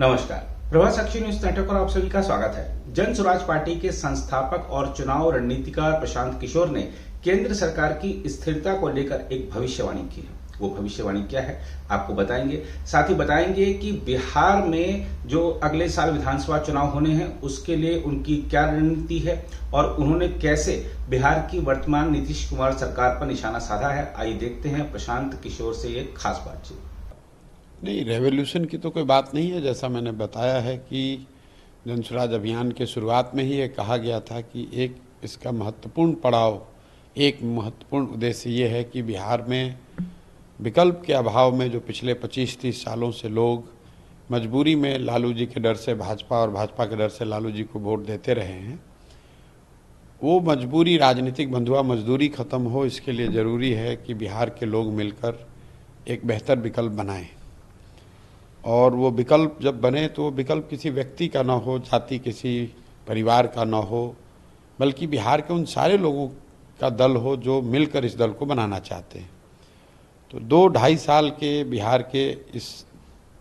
नमस्कार, प्रभात साक्षी news network पर आप सभी का स्वागत है। जन स्वराज पार्टी के संस्थापक और चुनाव रणनीतिकार प्रशांत किशोर ने केंद्र सरकार की स्थिरता को लेकर एक भविष्यवाणी की है। वो भविष्यवाणी क्या है आपको बताएंगे। साथ ही बताएंगे कि बिहार में जो अगले साल विधानसभा चुनाव होने हैं उसके लिए उनकी क्या रणनीति है और उन्होंने कैसे बिहार की वर्तमान नीतीश कुमार सरकार पर निशाना साधा है। आइए देखते हैं प्रशांत किशोर से एक खास बातचीत। नहीं, रेवोल्यूशन की तो कोई बात नहीं है। जैसा मैंने बताया है कि जन स्वराज अभियान के शुरुआत में ही ये कहा गया था कि एक इसका महत्वपूर्ण पड़ाव, एक महत्वपूर्ण उद्देश्य ये है कि बिहार में विकल्प के अभाव में जो पिछले 25-30 सालों से लोग मजबूरी में लालू जी के डर से भाजपा और भाजपा के डर से लालू जी को वोट देते रहे हैं, वो मजबूरी राजनीतिक बंधुआ मजदूरी ख़त्म हो। इसके लिए ज़रूरी है कि बिहार के लोग मिलकर एक बेहतर विकल्प बनाएं। और वो विकल्प जब बने तो वो विकल्प किसी व्यक्ति का ना हो, जाति किसी परिवार का ना हो, बल्कि बिहार के उन सारे लोगों का दल हो जो मिलकर इस दल को बनाना चाहते हैं। तो 2-2.5 साल के बिहार के इस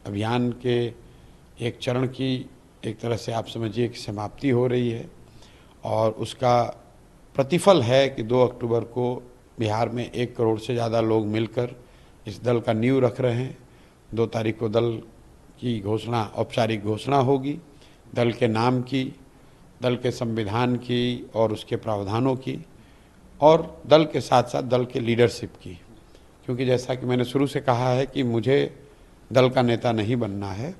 अभियान के एक चरण की एक तरह से आप समझिए कि समाप्ति हो रही है और उसका प्रतिफल है कि 2 अक्टूबर को बिहार में 1 करोड़ से ज़्यादा लोग मिलकर इस दल का नींव रख रहे हैं। 2 तारीख को दल की घोषणा, औपचारिक घोषणा होगी, दल के नाम की, दल के संविधान की और उसके प्रावधानों की, और दल के साथ साथ दल के लीडरशिप की। क्योंकि जैसा कि मैंने शुरू से कहा है कि मुझे दल का नेता नहीं बनना है,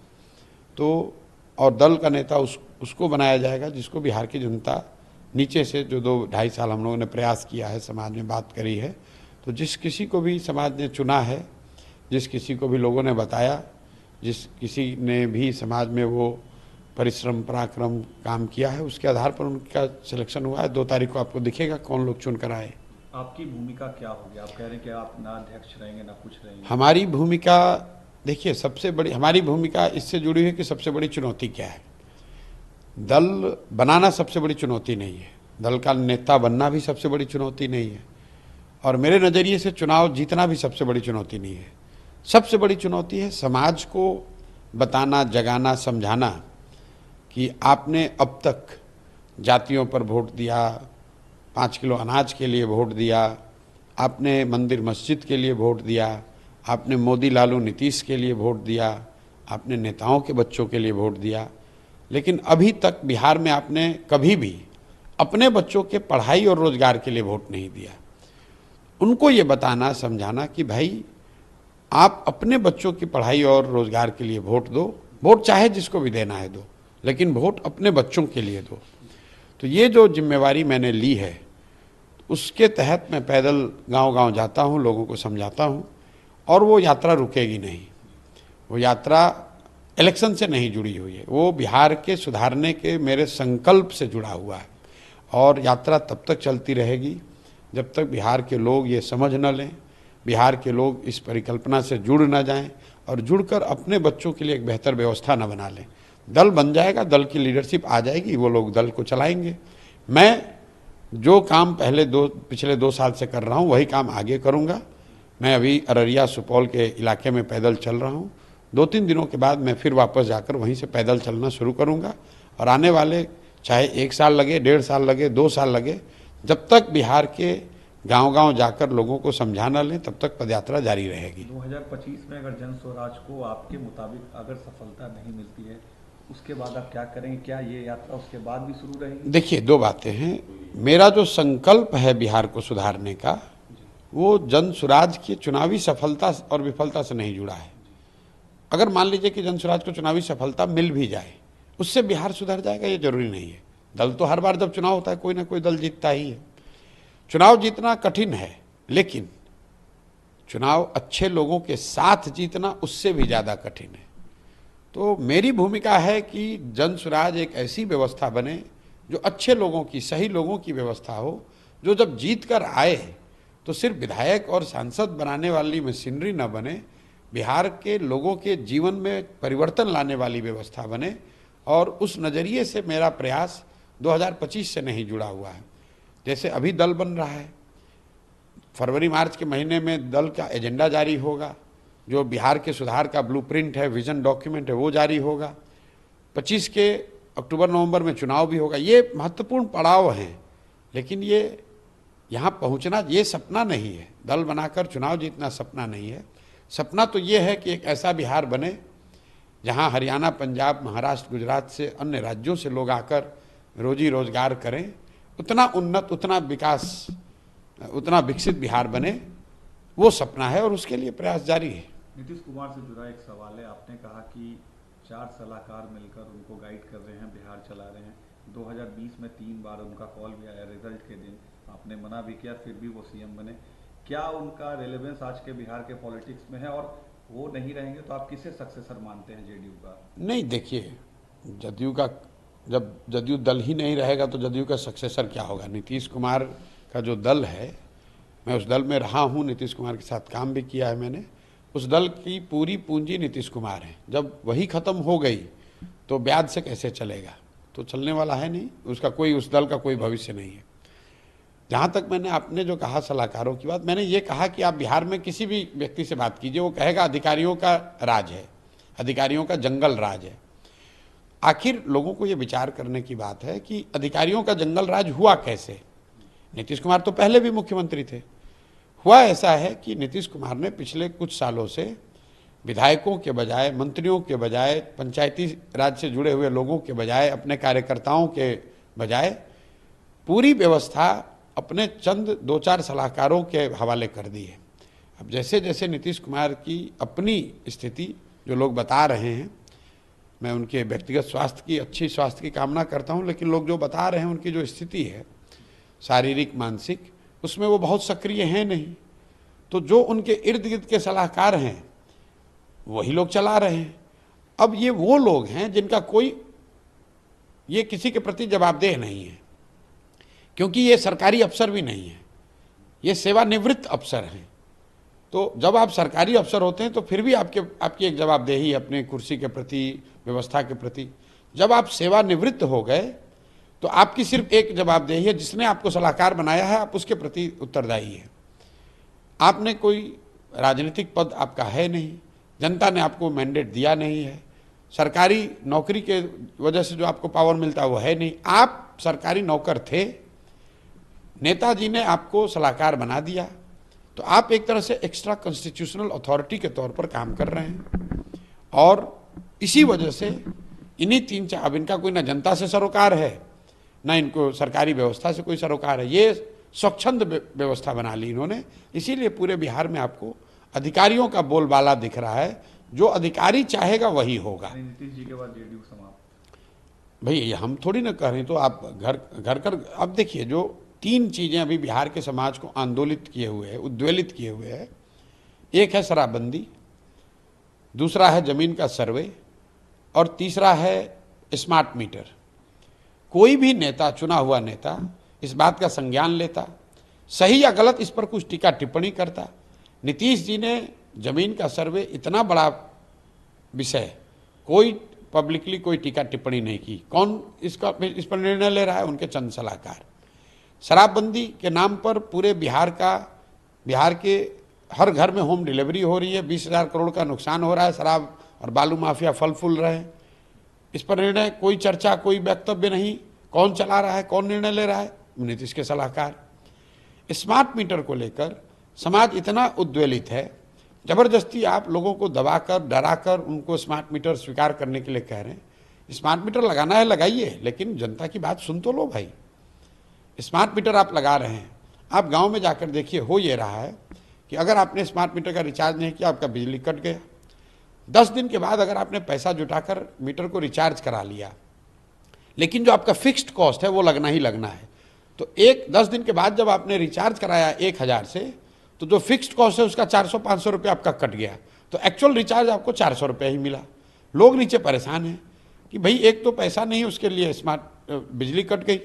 तो और दल का नेता उसको बनाया जाएगा जिसको बिहार की जनता नीचे से, जो 2-2.5 साल हम लोगों ने प्रयास किया है, समाज में बात करी है, तो जिस किसी को भी समाज ने चुना है, जिस किसी को भी लोगों ने बताया, जिस किसी ने भी समाज में वो परिश्रम पराक्रम काम किया है, उसके आधार पर उनका सिलेक्शन हुआ है। 2 तारीख को आपको दिखेगा कौन लोग चुन कर आए। आपकी भूमिका क्या होगी? आप कह रहे हैं कि आप ना अध्यक्ष रहेंगे ना कुछ रहेंगे। हमारी भूमिका देखिए, सबसे बड़ी हमारी भूमिका इससे जुड़ी है कि सबसे बड़ी चुनौती क्या है। दल बनाना सबसे बड़ी चुनौती नहीं है, दल का नेता बनना भी सबसे बड़ी चुनौती नहीं है, और मेरे नज़रिए से चुनाव जीतना भी सबसे बड़ी चुनौती नहीं है। सबसे बड़ी चुनौती है समाज को बताना, जगाना, समझाना कि आपने अब तक जातियों पर वोट दिया, 5 किलो अनाज के लिए वोट दिया, आपने मंदिर मस्जिद के लिए वोट दिया, आपने मोदी लालू नीतीश के लिए वोट दिया, आपने नेताओं के बच्चों के लिए वोट दिया, लेकिन अभी तक बिहार में आपने कभी भी अपने बच्चों के पढ़ाई और रोजगार के लिए वोट नहीं दिया। उनको ये बताना, समझाना कि भाई आप अपने बच्चों की पढ़ाई और रोजगार के लिए वोट दो, वोट चाहे जिसको भी देना है दो, लेकिन वोट अपने बच्चों के लिए दो। तो ये जो जिम्मेवारी मैंने ली है, उसके तहत मैं पैदल गांव-गांव जाता हूं, लोगों को समझाता हूं, और वो यात्रा रुकेगी नहीं। वो यात्रा इलेक्शन से नहीं जुड़ी हुई है, वो बिहार के सुधारने के मेरे संकल्प से जुड़ा हुआ है, और यात्रा तब तक चलती रहेगी जब तक बिहार के लोग ये समझ न लें, बिहार के लोग इस परिकल्पना से जुड़ न जाएं और जुड़कर अपने बच्चों के लिए एक बेहतर व्यवस्था न बना लें। दल बन जाएगा, दल की लीडरशिप आ जाएगी, वो लोग दल को चलाएंगे। मैं जो काम पिछले 2 साल से कर रहा हूँ वही काम आगे करूँगा। मैं अभी अररिया सुपौल के इलाके में पैदल चल रहा हूँ। 2-3 दिनों के बाद मैं फिर वापस जाकर वहीं से पैदल चलना शुरू करूँगा, और आने वाले चाहे 1 साल लगे, 1.5 साल लगे, 2 साल लगे, जब तक बिहार के गांव-गांव जाकर लोगों को समझाना लें, तब तक पदयात्रा जारी रहेगी। 2025 में अगर जन स्वराज को आपके मुताबिक अगर सफलता नहीं मिलती है, उसके बाद आप क्या करेंगे? क्या ये यात्रा उसके बाद भी शुरू रहेगी? देखिए, 2 बातें हैं। मेरा जो संकल्प है बिहार को सुधारने का, वो जन स्वराज की चुनावी सफलता और विफलता से नहीं जुड़ा है। अगर मान लीजिए कि जन स्वराज को चुनावी सफलता मिल भी जाए, उससे बिहार सुधर जाएगा, ये जरूरी नहीं है। दल तो हर बार जब चुनाव होता है कोई ना कोई दल जीतता ही है। चुनाव जीतना कठिन है, लेकिन चुनाव अच्छे लोगों के साथ जीतना उससे भी ज़्यादा कठिन है। तो मेरी भूमिका है कि जन स्वराज एक ऐसी व्यवस्था बने जो अच्छे लोगों की, सही लोगों की व्यवस्था हो, जो जब जीत कर आए तो सिर्फ विधायक और सांसद बनाने वाली मशीनरी न बने, बिहार के लोगों के जीवन में परिवर्तन लाने वाली व्यवस्था बने। और उस नज़रिए से मेरा प्रयास 2025 से नहीं जुड़ा हुआ है। जैसे अभी दल बन रहा है, फरवरी मार्च के महीने में दल का एजेंडा जारी होगा, जो बिहार के सुधार का ब्लूप्रिंट है, विजन डॉक्यूमेंट है, वो जारी होगा। 25 के अक्टूबर नवंबर में चुनाव भी होगा। ये महत्वपूर्ण पड़ाव हैं, लेकिन ये यहाँ पहुँचना ये सपना नहीं है। दल बनाकर चुनाव जीतना सपना नहीं है। सपना तो ये है कि एक ऐसा बिहार बने जहाँ हरियाणा, पंजाब, महाराष्ट्र, गुजरात से, अन्य राज्यों से लोग आकर रोजी रोजगार करें। उतना उन्नत, उतना विकास, उतना विकसित बिहार बने, वो सपना है और उसके लिए प्रयास जारी है। नीतीश कुमार से जुड़ा एक सवाल है। आपने कहा कि 4 सलाहकार मिलकर उनको गाइड कर रहे हैं, बिहार चला रहे हैं। 2020 में 3 बार उनका कॉल भी आया रिजल्ट के दिन, आपने मना भी किया, फिर भी वो सीएम बने। क्या उनका रेलेवेंस आज के बिहार के पॉलिटिक्स में है, और वो नहीं रहेंगे तो आप किसे सक्सेसर मानते हैं जेडीयू का? नहीं, देखिए, जदयू का, जब जदयू दल ही नहीं रहेगा तो जदयू का सक्सेसर क्या होगा। नीतीश कुमार का जो दल है, मैं उस दल में रहा हूँ, नीतीश कुमार के साथ काम भी किया है मैंने। उस दल की पूरी पूंजी नीतीश कुमार है। जब वही खत्म हो गई तो ब्याज से कैसे चलेगा, तो चलने वाला है नहीं। उसका कोई, उस दल का कोई भविष्य नहीं है। जहाँ तक मैंने, आपने जो कहा सलाहकारों की बात, मैंने ये कहा कि आप बिहार में किसी भी व्यक्ति से बात कीजिए, वो कहेगा अधिकारियों का राज है, अधिकारियों का जंगल राज है। आखिर लोगों को ये विचार करने की बात है कि अधिकारियों का जंगल राज हुआ कैसे। नीतीश कुमार तो पहले भी मुख्यमंत्री थे। हुआ ऐसा है कि नीतीश कुमार ने पिछले कुछ सालों से विधायकों के बजाय, मंत्रियों के बजाय, पंचायती राज से जुड़े हुए लोगों के बजाय, अपने कार्यकर्ताओं के बजाय पूरी व्यवस्था अपने चंद 2-4 सलाहकारों के हवाले कर दी है। अब जैसे जैसे नीतीश कुमार की अपनी स्थिति जो लोग बता रहे हैं, मैं उनके व्यक्तिगत स्वास्थ्य की, अच्छी स्वास्थ्य की कामना करता हूं, लेकिन लोग जो बता रहे हैं उनकी जो स्थिति है शारीरिक, मानसिक, उसमें वो बहुत सक्रिय हैं नहीं। तो जो उनके इर्द गिर्द के सलाहकार हैं वही लोग चला रहे हैं। अब ये वो लोग हैं जिनका कोई, ये किसी के प्रति जवाबदेह नहीं है, क्योंकि ये सरकारी अफसर भी नहीं है, ये सेवानिवृत्त अफसर हैं। तो जब आप सरकारी अफसर होते हैं तो फिर भी आपकी एक जवाबदेही है अपने कुर्सी के प्रति, व्यवस्था के प्रति। जब आप सेवानिवृत्त हो गए तो आपकी सिर्फ एक जवाबदेही है, जिसने आपको सलाहकार बनाया है आप उसके प्रति उत्तरदायी है। आपने कोई राजनीतिक पद आपका है नहीं, जनता ने आपको मैंडेट दिया नहीं है, सरकारी नौकरी के वजह से जो आपको पावर मिलता है वो है नहीं। आप सरकारी नौकर थे, नेताजी ने आपको सलाहकार बना दिया, तो आप एक तरह से एक्स्ट्रा कॉन्स्टिट्यूशनल अथॉरिटी के तौर पर काम कर रहे हैं। और इसी वजह से इन्हीं 3-4, अब इनका कोई ना जनता से सरोकार है, ना इनको सरकारी व्यवस्था से कोई सरोकार है। ये स्वच्छंद व्यवस्था बना ली इन्होंने, इसीलिए पूरे बिहार में आपको अधिकारियों का बोलबाला दिख रहा है। जो अधिकारी चाहेगा वही होगा। नीतीश जी के बाद जेडीयू समाप्त। भाई हम थोड़ी ना कह रहे, तो आप घर कर, अब देखिए, जो 3 चीजें अभी बिहार के समाज को आंदोलित किए हुए है, उद्वेलित किए हुए है। एक है शराबबंदी, दूसरा है जमीन का सर्वे, और तीसरा है स्मार्ट मीटर। कोई भी नेता, चुना हुआ नेता, इस बात का संज्ञान लेता, सही या गलत इस पर कुछ टीका टिप्पणी करता। नीतीश जी ने जमीन का सर्वे, इतना बड़ा विषय, कोई पब्लिकली कोई टीका टिप्पणी नहीं की। कौन इस पर निर्णय ले रहा है? उनके चंद सलाहकार। शराबबंदी के नाम पर पूरे बिहार के हर घर में होम डिलीवरी हो रही है, 20,000 करोड़ का नुकसान हो रहा है, शराब और बालू माफिया फल फूल रहे हैं। इस पर निर्णय, कोई चर्चा, कोई वक्तव्य नहीं। कौन चला रहा है, कौन निर्णय ले रहा है? नीतीश के सलाहकार। स्मार्ट मीटर को लेकर समाज इतना उद्वेलित है, जबरदस्ती आप लोगों को दबाकर, डराकर उनको स्मार्ट मीटर स्वीकार करने के लिए कह रहे हैं। स्मार्ट मीटर लगाना है लगाइए, लेकिन जनता की बात सुन तो लो भाई। स्मार्ट मीटर आप लगा रहे हैं, आप गांव में जाकर देखिए, हो ये रहा है कि अगर आपने स्मार्ट मीटर का रिचार्ज नहीं किया, आपका बिजली कट गया। 10 दिन के बाद अगर आपने पैसा जुटाकर मीटर को रिचार्ज करा लिया, लेकिन जो आपका फिक्स्ड कॉस्ट है वो लगना ही लगना है, तो 10 दिन के बाद जब आपने रिचार्ज कराया 1000 से, तो जो फिक्स्ड कॉस्ट है उसका 400-500 रुपये आपका कट गया, तो एक्चुअल रिचार्ज आपको 400 रुपये ही मिला। लोग नीचे परेशान हैं कि भाई एक तो पैसा नहीं, उसके लिए स्मार्ट बिजली कट गई।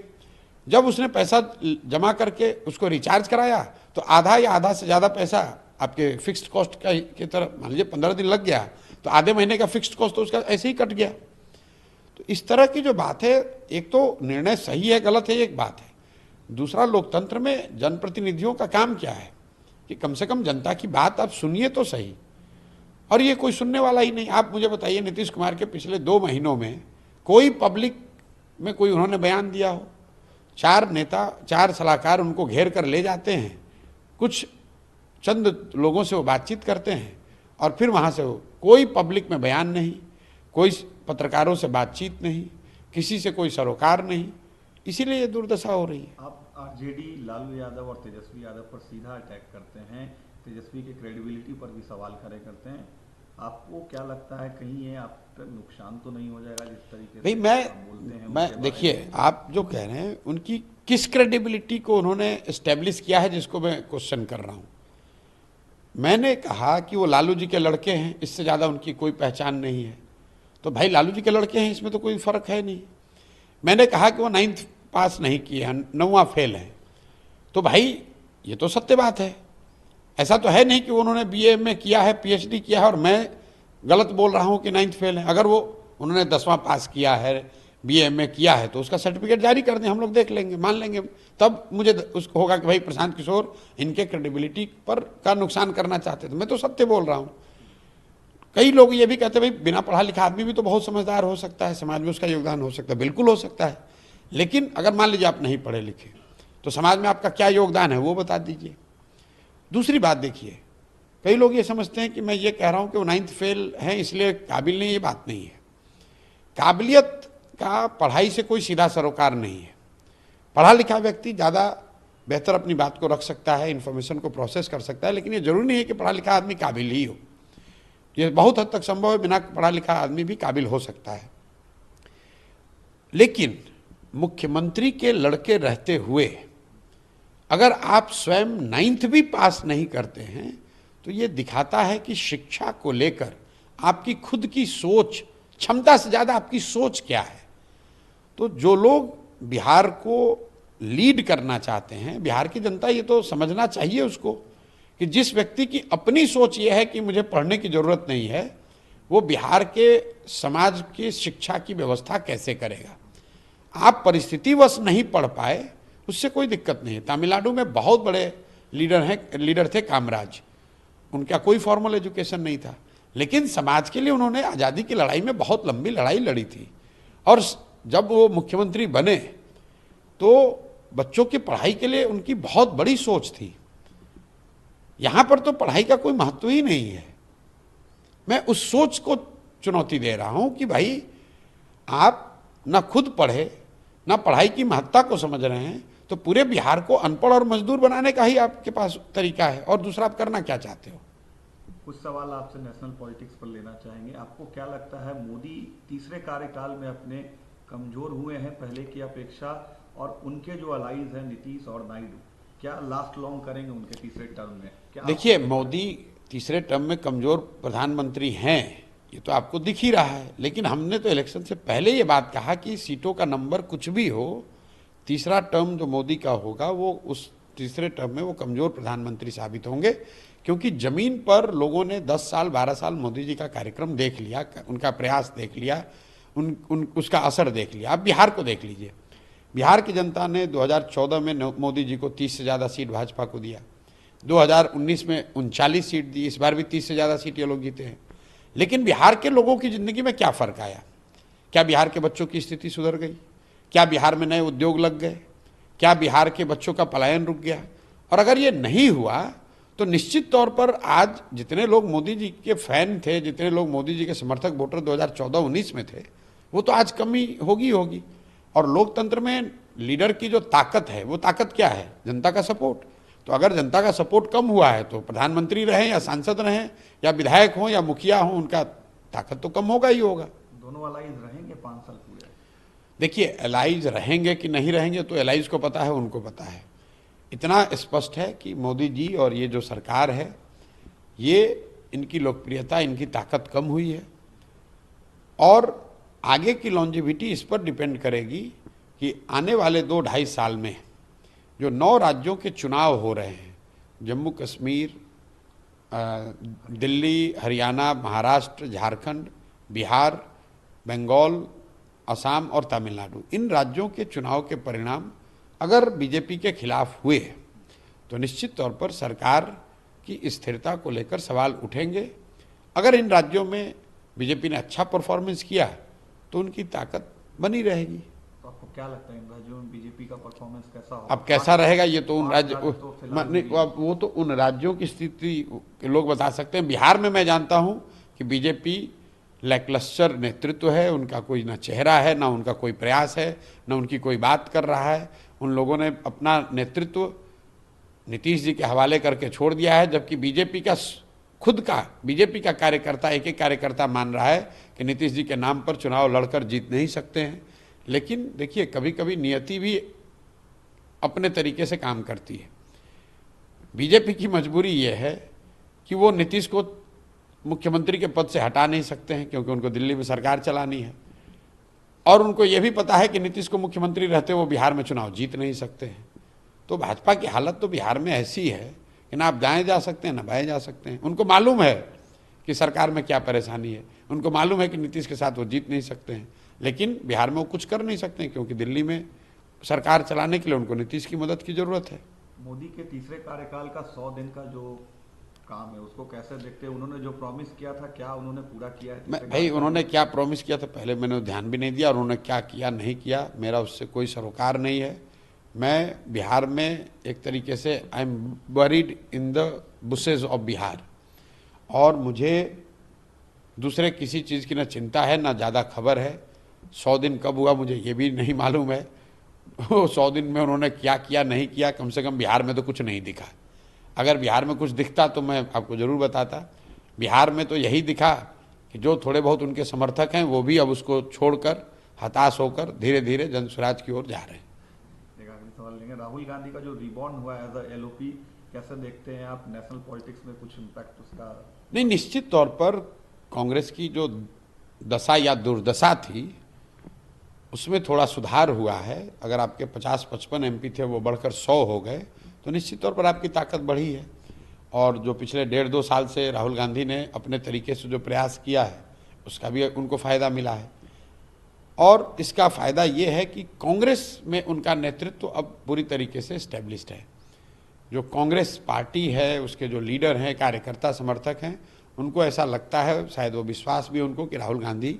जब उसने पैसा जमा करके उसको रिचार्ज कराया तो आधा या आधा से ज़्यादा पैसा आपके फिक्स्ड कॉस्ट का की तरफ, मान लीजिए 15 दिन लग गया तो आधे महीने का फिक्स्ड कॉस्ट तो उसका ऐसे ही कट गया। तो इस तरह की जो बात है, एक तो निर्णय सही है गलत है एक बात है, दूसरा लोकतंत्र में जनप्रतिनिधियों का काम क्या है कि कम से कम जनता की बात आप सुनिए तो सही, और ये कोई सुनने वाला ही नहीं। आप मुझे बताइए, नीतीश कुमार के पिछले 2 महीनों में कोई पब्लिक में कोई उन्होंने बयान दिया हो। 4 नेता, 4 सलाहकार उनको घेर कर ले जाते हैं, कुछ चंद लोगों से वो बातचीत करते हैं और फिर वहाँ से कोई पब्लिक में बयान नहीं, कोई पत्रकारों से बातचीत नहीं, किसी से कोई सरोकार नहीं, इसीलिए ये दुर्दशा हो रही है। आप आरजेडी लालू यादव और तेजस्वी यादव पर सीधा अटैक करते हैं, तेजस्वी की क्रेडिबिलिटी पर भी सवाल खड़े करते हैं। आपको क्या लगता है कहीं ये आप पर नुकसान तो नहीं हो जाएगा जिस तरीके भाई से आप बोलते हैं? मैं देखिए, आप जो कह रहे हैं उनकी किस क्रेडिबिलिटी को उन्होंने एस्टेब्लिश किया है जिसको मैं क्वेश्चन कर रहा हूँ। मैंने कहा कि वो लालू जी के लड़के हैं, इससे ज़्यादा उनकी कोई पहचान नहीं है। तो भाई लालू जी के लड़के हैं, इसमें तो कोई फ़र्क है नहीं। मैंने कहा कि वो 9th पास नहीं किए हैं, 9वां फेल है, तो भाई ये तो सत्य बात है। ऐसा तो है नहीं कि उन्होंने बीए में किया है, पीएचडी किया है और मैं गलत बोल रहा हूँ कि 9th फेल है। अगर वो उन्होंने 10वां पास किया है, बीए में किया है, तो उसका सर्टिफिकेट जारी कर दें, हम लोग देख लेंगे, मान लेंगे। तब मुझे उसको होगा कि भाई प्रशांत किशोर इनके क्रेडिबिलिटी पर का नुकसान करना चाहते थे। मैं तो सत्य बोल रहा हूँ। कई लोग ये भी कहते हैं भाई बिना पढ़ा लिखा आदमी भी तो बहुत समझदार हो सकता है, समाज में उसका योगदान हो सकता है। बिल्कुल हो सकता है, लेकिन अगर मान लीजिए आप नहीं पढ़े लिखे तो समाज में आपका क्या योगदान है वो बता दीजिए। दूसरी बात देखिए, कई लोग ये समझते हैं कि मैं ये कह रहा हूँ कि वो 9th फेल हैं इसलिए काबिल नहीं, ये बात नहीं है। काबिलियत का पढ़ाई से कोई सीधा सरोकार नहीं है। पढ़ा लिखा व्यक्ति ज़्यादा बेहतर अपनी बात को रख सकता है, इन्फॉर्मेशन को प्रोसेस कर सकता है, लेकिन ये जरूरी नहीं है कि पढ़ा लिखा आदमी काबिल ही हो। ये बहुत हद तक संभव है, बिना पढ़ा लिखा आदमी भी काबिल हो सकता है। लेकिन मुख्यमंत्री के लड़के रहते हुए अगर आप स्वयं 9th भी पास नहीं करते हैं तो ये दिखाता है कि शिक्षा को लेकर आपकी खुद की सोच, क्षमता से ज़्यादा आपकी सोच क्या है। तो जो लोग बिहार को लीड करना चाहते हैं, बिहार की जनता ये तो समझना चाहिए उसको कि जिस व्यक्ति की अपनी सोच ये है कि मुझे पढ़ने की ज़रूरत नहीं है, वो बिहार के समाज की शिक्षा की व्यवस्था कैसे करेगा। आप परिस्थितिवश नहीं पढ़ पाए, उससे कोई दिक्कत नहीं है। तमिलनाडु में बहुत बड़े लीडर थे कामराज, उनका कोई फॉर्मल एजुकेशन नहीं था, लेकिन समाज के लिए उन्होंने आज़ादी की लड़ाई में बहुत लंबी लड़ाई लड़ी थी। और जब वो मुख्यमंत्री बने तो बच्चों की पढ़ाई के लिए उनकी बहुत बड़ी सोच थी। यहाँ पर तो पढ़ाई का कोई महत्व ही नहीं है। मैं उस सोच को चुनौती दे रहा हूँ कि भाई आप ना खुद पढ़े, ना पढ़ाई की महत्ता को समझ रहे हैं, तो पूरे बिहार को अनपढ़ और मजदूर बनाने का ही आपके पास तरीका है। और दूसरा आप करना क्या चाहते हो? कुछ सवाल आपसे नेशनल पॉलिटिक्स पर लेना चाहेंगे। आपको क्या लगता है मोदी तीसरे कार्यकाल में अपने कमजोर हुए हैं पहले की अपेक्षा, और उनके जो अलाइज हैं नीतीश और नायडू, क्या लास्ट लॉन्ग करेंगे उनके तीसरे टर्म में? क्या देखिए, मोदी तीसरे टर्म में कमजोर प्रधानमंत्री हैं, ये तो आपको दिख ही रहा है। लेकिन हमने तो इलेक्शन से पहले ये बात कहा कि सीटों का नंबर कुछ भी हो, तीसरा टर्म जो मोदी का होगा वो उस तीसरे टर्म में वो कमजोर प्रधानमंत्री साबित होंगे, क्योंकि जमीन पर लोगों ने 10 साल 12 साल मोदी जी का कार्यक्रम देख लिया, उनका प्रयास देख लिया, उसका असर देख लिया। आप बिहार को देख लीजिए, बिहार की जनता ने 2014 में मोदी जी को 30 से ज़्यादा सीट भाजपा को दिया, 2019 में 39 सीट दी, इस बार भी 30 से ज़्यादा सीट ये लोग जीते हैं। लेकिन बिहार के लोगों की ज़िंदगी में क्या फ़र्क आया? क्या बिहार के बच्चों की स्थिति सुधर गई? क्या बिहार में नए उद्योग लग गए? क्या बिहार के बच्चों का पलायन रुक गया? और अगर ये नहीं हुआ तो निश्चित तौर पर आज जितने लोग मोदी जी के फैन थे, जितने लोग मोदी जी के समर्थक वोटर 2014-19 में थे, वो तो आज कमी होगी। और लोकतंत्र में लीडर की जो ताकत है, वो ताकत क्या है? जनता का सपोर्ट। तो अगर जनता का सपोर्ट कम हुआ है तो प्रधानमंत्री रहें या सांसद रहें या विधायक हों या मुखिया हों, उनका ताकत तो कम होगा ही होगा। दोनों अलाइज रहेंगे 5 साल पूरे? देखिए, एलाइज रहेंगे कि नहीं रहेंगे तो एलाइज को पता है, उनको पता है। इतना स्पष्ट है कि मोदी जी और ये जो सरकार है, ये इनकी लोकप्रियता, इनकी ताकत कम हुई है। और आगे की लॉन्जिविटी इस पर डिपेंड करेगी कि आने वाले 2-2.5 साल में जो 9 राज्यों के चुनाव हो रहे हैं, जम्मू कश्मीर, दिल्ली, हरियाणा, महाराष्ट्र, झारखंड, बिहार, बंगाल, असम और तमिलनाडु, इन राज्यों के चुनाव के परिणाम अगर बीजेपी के खिलाफ हुए तो निश्चित तौर पर सरकार की स्थिरता को लेकर सवाल उठेंगे। अगर इन राज्यों में बीजेपी ने अच्छा परफॉर्मेंस किया तो उनकी ताकत बनी रहेगी। तो आपको क्या लगता है इन राज्यों में बीजेपी का परफॉर्मेंस कैसा होगा? अब कैसा रहेगा ये तो उन राज्य तो फिलहाल वो तो उन राज्यों की स्थिति के लोग बता सकते हैं। बिहार में मैं जानता हूं कि बीजेपी लैकलस्टर नेतृत्व है, उनका कोई ना चेहरा है, ना उनका कोई प्रयास है, ना उनकी कोई बात कर रहा है। उन लोगों ने अपना नेतृत्व नीतीश जी के हवाले करके छोड़ दिया है, जबकि बीजेपी का कार्यकर्ता एक कार्यकर्ता मान रहा है कि नीतीश जी के नाम पर चुनाव लड़कर जीत नहीं सकते हैं। लेकिन देखिए, कभी कभी नियति भी अपने तरीके से काम करती है। बीजेपी की मजबूरी यह है कि वो नीतीश को मुख्यमंत्री के पद से हटा नहीं सकते हैं, क्योंकि उनको दिल्ली में सरकार चलानी है, और उनको यह भी पता है कि नीतीश को मुख्यमंत्री रहते वो बिहार में चुनाव जीत नहीं सकते हैं। तो भाजपा की हालत तो बिहार में ऐसी है कि ना आप दाएं जा सकते हैं ना बाएं जा सकते हैं। उनको मालूम है कि सरकार में क्या परेशानी है, उनको मालूम है कि नीतीश के साथ वो जीत नहीं सकते हैं, लेकिन बिहार में वो कुछ कर नहीं सकते हैं, क्योंकि दिल्ली में सरकार चलाने के लिए उनको नीतीश की मदद की जरूरत है। मोदी के तीसरे कार्यकाल का 100 दिन का जो काम है उसको कैसे देखते हैं? उन्होंने जो प्रॉमिस किया था क्या उन्होंने पूरा किया है? भाई, उन्होंने क्या प्रॉमिस किया था पहले मैंने ध्यान भी नहीं दिया, और उन्होंने क्या किया नहीं किया मेरा उससे कोई सरोकार नहीं है। मैं बिहार में एक तरीके से I am buried in the bushes of Bihar, और मुझे दूसरे किसी चीज़ की ना चिंता है ना ज़्यादा खबर है। 100 दिन कब हुआ मुझे ये भी नहीं मालूम है। 100 दिन में उन्होंने क्या किया नहीं किया, कम से कम बिहार में तो कुछ नहीं दिखा। अगर बिहार में कुछ दिखता तो मैं आपको ज़रूर बताता। बिहार में तो यही दिखा कि जो थोड़े बहुत उनके समर्थक हैं वो भी अब उसको छोड़कर हताश होकर धीरे धीरे जन स्वराज की ओर जा रहे हैं। एक आखिरी सवाल लेंगे, राहुल गांधी का जो रिबॉर्न हुआ एज अ एलओपी कैसे देखते हैं आप? नेशनल पॉलिटिक्स में कुछ इम्पैक्ट उसका? नहीं, निश्चित तौर पर कांग्रेस की जो दशा या दुर्दशा थी उसमें थोड़ा सुधार हुआ है। अगर आपके 50-55 एमपी थे वो बढ़कर 100 हो गए, तो निश्चित तौर पर आपकी ताकत बढ़ी है। और जो पिछले 1.5-2 साल से राहुल गांधी ने अपने तरीके से जो प्रयास किया है उसका भी उनको फ़ायदा मिला है। और इसका फ़ायदा ये है कि कांग्रेस में उनका नेतृत्व अब पूरी तरीके से इस्टेब्लिश्ड है। जो कांग्रेस पार्टी है उसके जो लीडर हैं, कार्यकर्ता, समर्थक हैं, उनको ऐसा लगता है, शायद वो विश्वास भी उनको, कि राहुल गांधी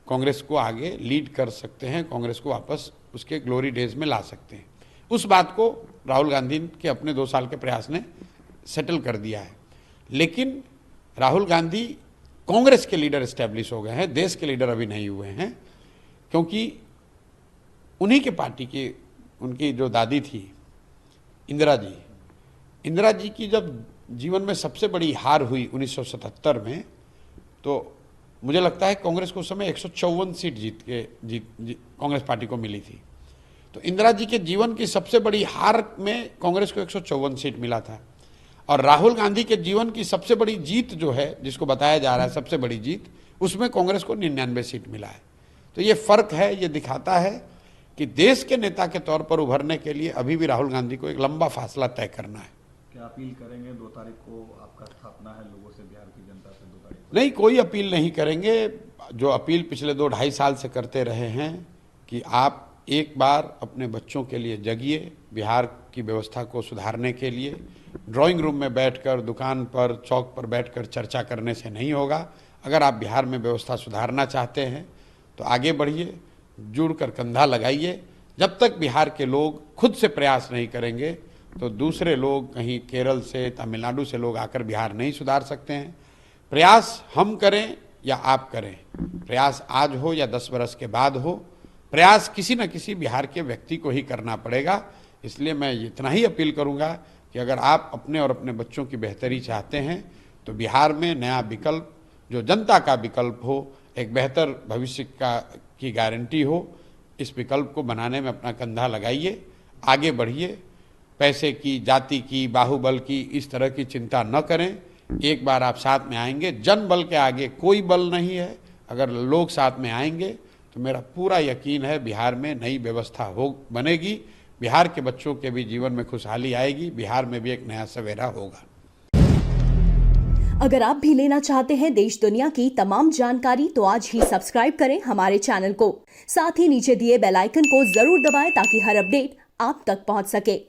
कांग्रेस को आगे लीड कर सकते हैं, कांग्रेस को वापस उसके ग्लोरी डेज में ला सकते हैं। उस बात को राहुल गांधी के अपने 2 साल के प्रयास ने सेटल कर दिया है। लेकिन राहुल गांधी कांग्रेस के लीडर एस्टेब्लिश हो गए हैं, देश के लीडर अभी नहीं हुए हैं, क्योंकि उन्हीं के पार्टी की उनकी जो दादी थी इंदिरा जी की जब जीवन में सबसे बड़ी हार हुई 1977 में, तो मुझे लगता है कांग्रेस को उस समय 154 सीट कांग्रेस पार्टी को मिली थी। तो इंदिरा जी के जीवन की सबसे बड़ी हार में कांग्रेस को 154 सीट मिला था, और राहुल गांधी के जीवन की सबसे बड़ी जीत जो है, जिसको बताया जा रहा है सबसे बड़ी जीत, उसमें कांग्रेस को 99 सीट मिला है। तो ये फर्क है, ये दिखाता है कि देश के नेता के तौर पर उभरने के लिए अभी भी राहुल गांधी को एक लंबा फासला तय करना है। क्या अपील करेंगे? 2 तारीख को आपका स्थापना है लोगों से, बिहार की जनता से 2 तारीख? नहीं, कोई अपील नहीं करेंगे। जो अपील पिछले 2-2.5 साल से करते रहे हैं कि आप एक बार अपने बच्चों के लिए जगिए, बिहार की व्यवस्था को सुधारने के लिए ड्राइंग रूम में बैठकर, दुकान पर, चौक पर बैठकर चर्चा करने से नहीं होगा। अगर आप बिहार में व्यवस्था सुधारना चाहते हैं तो आगे बढ़िए, जुड़कर कंधा लगाइए। जब तक बिहार के लोग खुद से प्रयास नहीं करेंगे तो दूसरे लोग, कहीं केरल से, तमिलनाडु से लोग आकर बिहार नहीं सुधार सकते हैं। प्रयास हम करें या आप करें, प्रयास आज हो या 10 बरस के बाद हो, प्रयास किसी न किसी बिहार के व्यक्ति को ही करना पड़ेगा। इसलिए मैं इतना ही अपील करूंगा कि अगर आप अपने और अपने बच्चों की बेहतरी चाहते हैं तो बिहार में नया विकल्प, जो जनता का विकल्प हो, एक बेहतर भविष्य की गारंटी हो, इस विकल्प को बनाने में अपना कंधा लगाइए, आगे बढ़िए। पैसे की, जाति की, बाहुबल की, इस तरह की चिंता न करें। एक बार आप साथ में आएंगे, जन बल के आगे कोई बल नहीं है। अगर लोग साथ में आएंगे तो मेरा पूरा यकीन है बिहार में नई व्यवस्था बनेगी, बिहार के बच्चों के भी जीवन में खुशहाली आएगी, बिहार में भी एक नया सवेरा होगा। अगर आप भी लेना चाहते हैं देश दुनिया की तमाम जानकारी तो आज ही सब्सक्राइब करें हमारे चैनल को। साथ ही नीचे दिए बेल आइकन को जरूर दबाएं ताकि हर अपडेट आप तक पहुंच सके।